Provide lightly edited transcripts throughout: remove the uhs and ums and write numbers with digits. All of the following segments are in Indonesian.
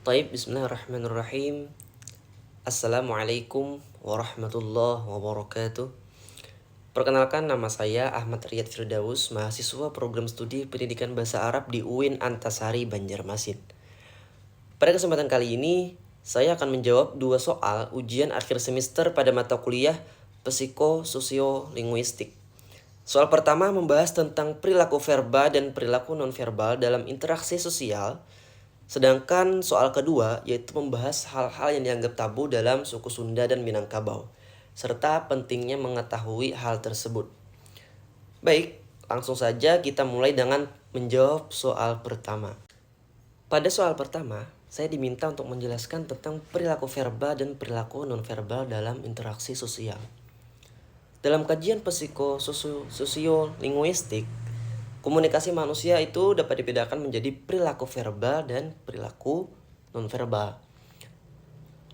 Taib, bismillahirrahmanirrahim. Assalamualaikum warahmatullahi wabarakatuh. Perkenalkan, nama saya Ahmad Riyad Firdaus, mahasiswa program studi pendidikan bahasa Arab di UIN Antasari, Banjarmasin. Pada kesempatan kali ini, saya akan menjawab dua soal ujian akhir semester pada mata kuliah Psikososio-Linguistik. Soal pertama membahas tentang perilaku verbal dan perilaku nonverbal dalam interaksi sosial. Sedangkan soal kedua yaitu membahas hal-hal yang dianggap tabu dalam suku Sunda dan Minangkabau, serta pentingnya mengetahui hal tersebut. Baik, langsung saja kita mulai dengan menjawab soal pertama. Pada soal pertama, saya diminta untuk menjelaskan tentang perilaku verbal dan perilaku nonverbal dalam interaksi sosial. Dalam kajian psikososio-linguistik, komunikasi manusia itu dapat dibedakan menjadi perilaku verbal dan perilaku nonverbal.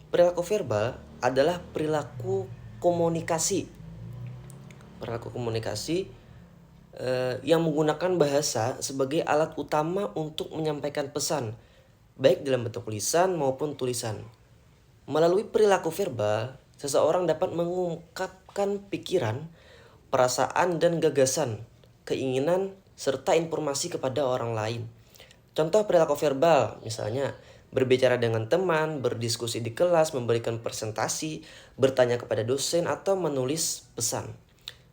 Perilaku verbal adalah perilaku komunikasi. Perilaku komunikasi yang menggunakan bahasa sebagai alat utama untuk menyampaikan pesan, baik dalam bentuk lisan maupun tulisan. Melalui perilaku verbal, seseorang dapat mengungkapkan pikiran, perasaan, dan gagasan, keinginan, serta informasi kepada orang lain. Contoh perilaku verbal, misalnya berbicara dengan teman, berdiskusi di kelas, memberikan presentasi, bertanya kepada dosen, atau menulis pesan.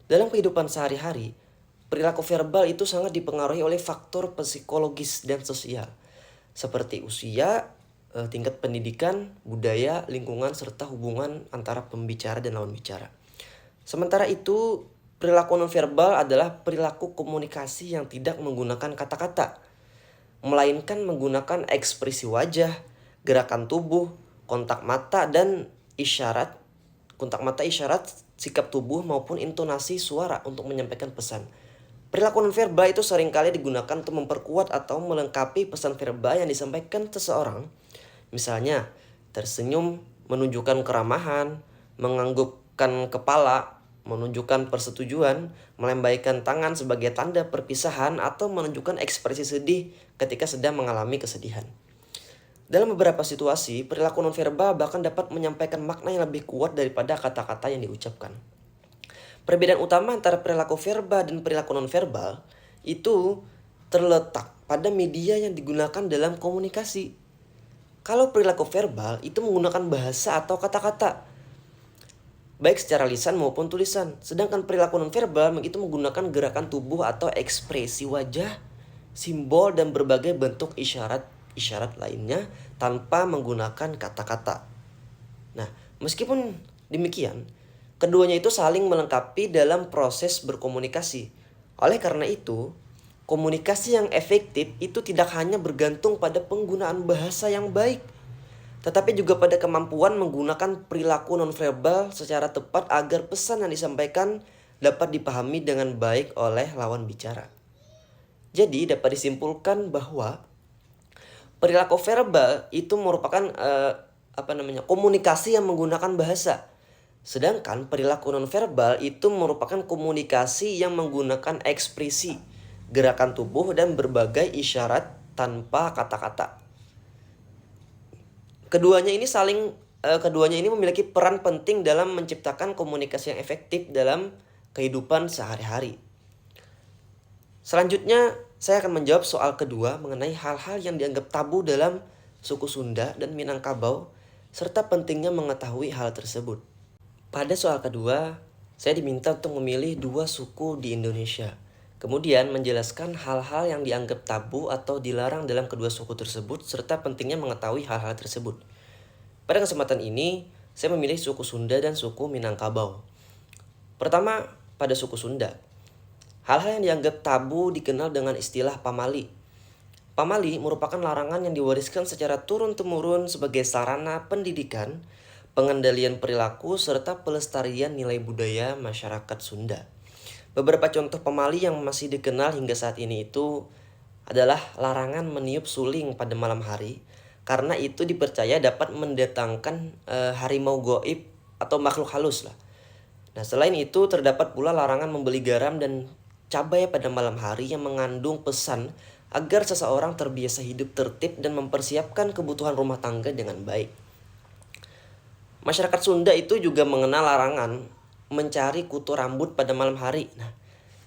Dalam kehidupan sehari-hari, perilaku verbal itu sangat dipengaruhi oleh faktor psikologis dan sosial, seperti usia, tingkat pendidikan, budaya, lingkungan, serta hubungan antara pembicara dan lawan bicara. Sementara itu, perilaku nonverbal adalah perilaku komunikasi yang tidak menggunakan kata-kata, melainkan menggunakan ekspresi wajah, gerakan tubuh, kontak mata, isyarat, sikap tubuh maupun intonasi suara untuk menyampaikan pesan. Perilaku nonverbal itu seringkali digunakan untuk memperkuat atau melengkapi pesan verbal yang disampaikan seseorang. Misalnya, tersenyum menunjukkan keramahan, menganggukkan kepala menunjukkan persetujuan, melambaikan tangan sebagai tanda perpisahan, atau menunjukkan ekspresi sedih ketika sedang mengalami kesedihan. Dalam beberapa situasi, perilaku nonverbal bahkan dapat menyampaikan makna yang lebih kuat daripada kata-kata yang diucapkan. Perbedaan utama antara perilaku verbal dan perilaku nonverbal itu terletak pada media yang digunakan dalam komunikasi. Kalau perilaku verbal itu menggunakan bahasa atau kata-kata, baik secara lisan maupun tulisan. Sedangkan perilaku nonverbal itu menggunakan gerakan tubuh atau ekspresi wajah, simbol, dan berbagai bentuk isyarat lainnya tanpa menggunakan kata-kata. Nah, meskipun demikian, keduanya itu saling melengkapi dalam proses berkomunikasi. Oleh karena itu, komunikasi yang efektif itu tidak hanya bergantung pada penggunaan bahasa yang baik, tetapi juga pada kemampuan menggunakan perilaku nonverbal secara tepat agar pesan yang disampaikan dapat dipahami dengan baik oleh lawan bicara. Jadi dapat disimpulkan bahwa perilaku verbal itu merupakan komunikasi yang menggunakan bahasa. Sedangkan perilaku nonverbal itu merupakan komunikasi yang menggunakan ekspresi, gerakan tubuh, dan berbagai isyarat tanpa kata-kata. Keduanya ini memiliki peran penting dalam menciptakan komunikasi yang efektif dalam kehidupan sehari-hari. Selanjutnya, saya akan menjawab soal kedua mengenai hal-hal yang dianggap tabu dalam suku Sunda dan Minangkabau, serta pentingnya mengetahui hal tersebut. Pada soal kedua, saya diminta untuk memilih dua suku di Indonesia, kemudian menjelaskan hal-hal yang dianggap tabu atau dilarang dalam kedua suku tersebut, serta pentingnya mengetahui hal-hal tersebut. Pada kesempatan ini, saya memilih suku Sunda dan suku Minangkabau. Pertama, pada suku Sunda, hal-hal yang dianggap tabu dikenal dengan istilah pamali. Pamali merupakan larangan yang diwariskan secara turun-temurun sebagai sarana pendidikan, pengendalian perilaku, serta pelestarian nilai budaya masyarakat Sunda. Beberapa contoh pamali yang masih dikenal hingga saat ini itu adalah larangan meniup suling pada malam hari, karena itu dipercaya dapat mendatangkan harimau goib atau makhluk halus lah. Nah, selain itu terdapat pula larangan membeli garam dan cabai pada malam hari yang mengandung pesan agar seseorang terbiasa hidup tertib dan mempersiapkan kebutuhan rumah tangga dengan baik. Masyarakat Sunda itu juga mengenal larangan mencari kutu rambut pada malam hari. Nah,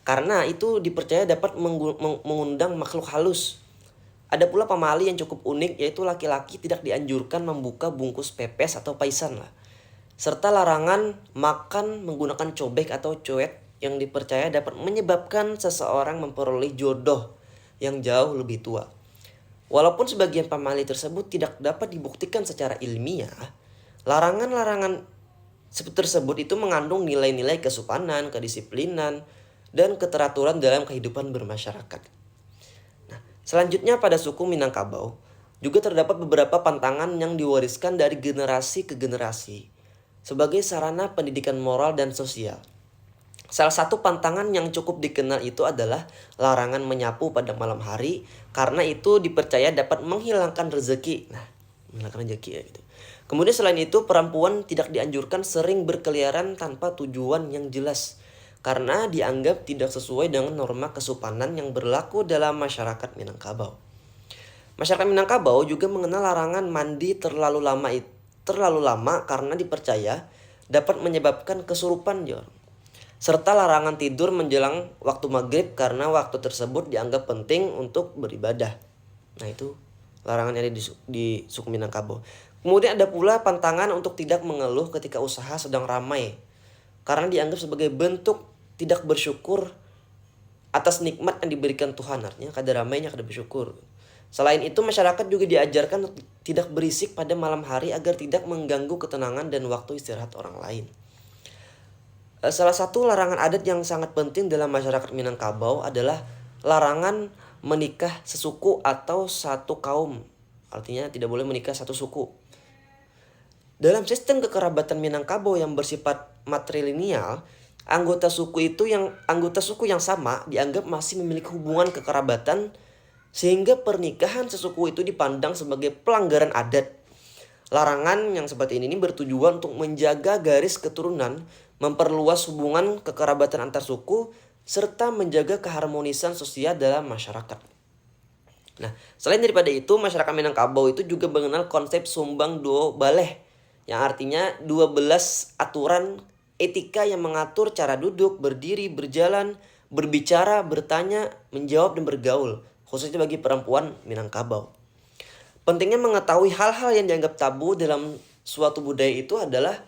karena itu dipercaya dapat mengundang makhluk halus. Ada pula pamali yang cukup unik, yaitu laki-laki tidak dianjurkan membuka bungkus pepes atau paisan lah. Serta larangan makan menggunakan cobek atau coet yang dipercaya dapat menyebabkan seseorang memperoleh jodoh yang jauh lebih tua. Walaupun sebagian pamali tersebut tidak dapat dibuktikan secara ilmiah, larangan-larangan tersebut itu mengandung nilai-nilai kesopanan, kedisiplinan, dan keteraturan dalam kehidupan bermasyarakat. Nah, selanjutnya pada suku Minangkabau juga terdapat beberapa pantangan yang diwariskan dari generasi ke generasi sebagai sarana pendidikan moral dan sosial. Salah satu pantangan yang cukup dikenal itu adalah larangan menyapu pada malam hari karena itu dipercaya dapat menghilangkan rezeki. Nah, menghilangkan rezeki ya gitu. Kemudian selain itu perempuan tidak dianjurkan sering berkeliaran tanpa tujuan yang jelas karena dianggap tidak sesuai dengan norma kesopanan yang berlaku dalam masyarakat Minangkabau. Masyarakat Minangkabau juga mengenal larangan mandi terlalu lama karena dipercaya dapat menyebabkan kesurupan, Jor. Serta larangan tidur menjelang waktu maghrib karena waktu tersebut dianggap penting untuk beribadah. Nah, itu larangan yang ada di suku Minangkabau. Kemudian ada pula pantangan untuk tidak mengeluh ketika usaha sedang ramai karena dianggap sebagai bentuk tidak bersyukur atas nikmat yang diberikan Tuhan. Artinya kada ramainya kada bersyukur. Selain itu masyarakat juga diajarkan untuk tidak berisik pada malam hari agar tidak mengganggu ketenangan dan waktu istirahat orang lain. Salah satu larangan adat yang sangat penting dalam masyarakat Minangkabau adalah larangan menikah sesuku atau satu kaum. Artinya tidak boleh menikah satu suku. Dalam sistem kekerabatan Minangkabau yang bersifat matrilineal, anggota suku yang sama dianggap masih memiliki hubungan kekerabatan sehingga pernikahan sesuku itu dipandang sebagai pelanggaran adat. Larangan yang seperti ini bertujuan untuk menjaga garis keturunan, memperluas hubungan kekerabatan antar suku, serta menjaga keharmonisan sosial dalam masyarakat. Nah, selain daripada itu, masyarakat Minangkabau itu juga mengenal konsep sumbang duo baleh, yang artinya 12 aturan etika yang mengatur cara duduk, berdiri, berjalan, berbicara, bertanya, menjawab, dan bergaul, khususnya bagi perempuan Minangkabau. Pentingnya mengetahui hal-hal yang dianggap tabu dalam suatu budaya itu adalah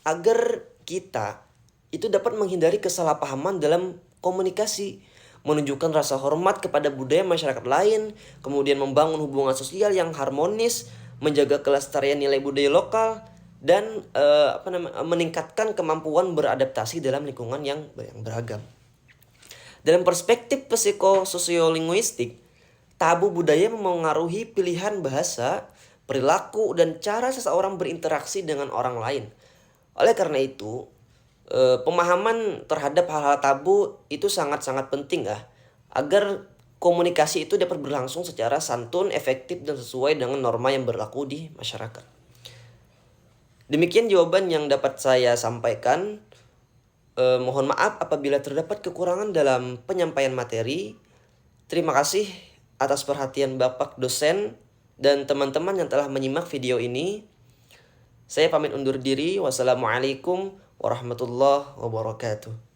agar kita itu dapat menghindari kesalahpahaman dalam komunikasi, menunjukkan rasa hormat kepada budaya masyarakat lain, kemudian membangun hubungan sosial yang harmonis, menjaga kelestarian nilai budaya lokal, dan meningkatkan kemampuan beradaptasi dalam lingkungan yang beragam. Dalam perspektif psikososiolinguistik, tabu budaya memengaruhi pilihan bahasa, perilaku, dan cara seseorang berinteraksi dengan orang lain. Oleh karena itu, pemahaman terhadap hal-hal tabu itu sangat-sangat penting agar komunikasi itu dapat berlangsung secara santun, efektif, dan sesuai dengan norma yang berlaku di masyarakat. Demikian jawaban yang dapat saya sampaikan. Mohon maaf apabila terdapat kekurangan dalam penyampaian materi. Terima kasih atas perhatian Bapak dosen dan teman-teman yang telah menyimak video ini. Saya pamit undur diri. Wassalamualaikum warahmatullahi wabarakatuh.